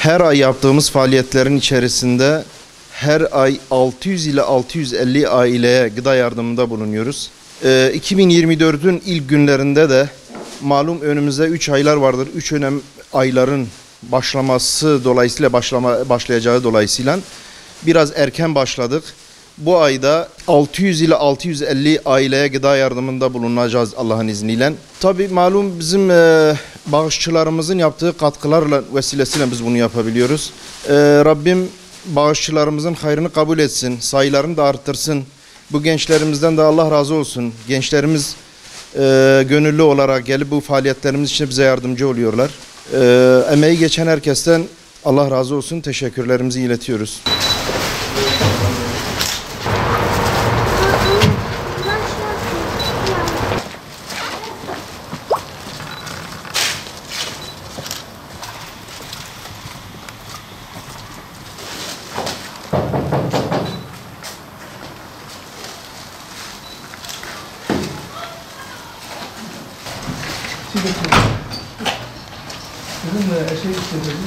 Her ay yaptığımız faaliyetlerin içerisinde her ay 600 ile 650 aileye gıda yardımında bulunuyoruz. 2024'ün ilk günlerinde de malum önümüzde 3 aylar vardır. 3 ayların başlaması dolayısıyla başlayacağı dolayısıyla biraz erken başladık. Bu ayda 600 ile 650 aileye gıda yardımında bulunacağız Allah'ın izniyle. Tabii malum bizim bağışçılarımızın yaptığı katkılarla vesilesiyle biz bunu yapabiliyoruz. Rabbim bağışçılarımızın hayrını kabul etsin, sayılarını da arttırsın. Bu gençlerimizden de Allah razı olsun. Gençlerimiz gönüllü olarak gelip bu faaliyetlerimiz için bize yardımcı oluyorlar. Emeği geçen herkesten Allah razı olsun, teşekkürlerimizi iletiyoruz. Sizin eşeği istedim.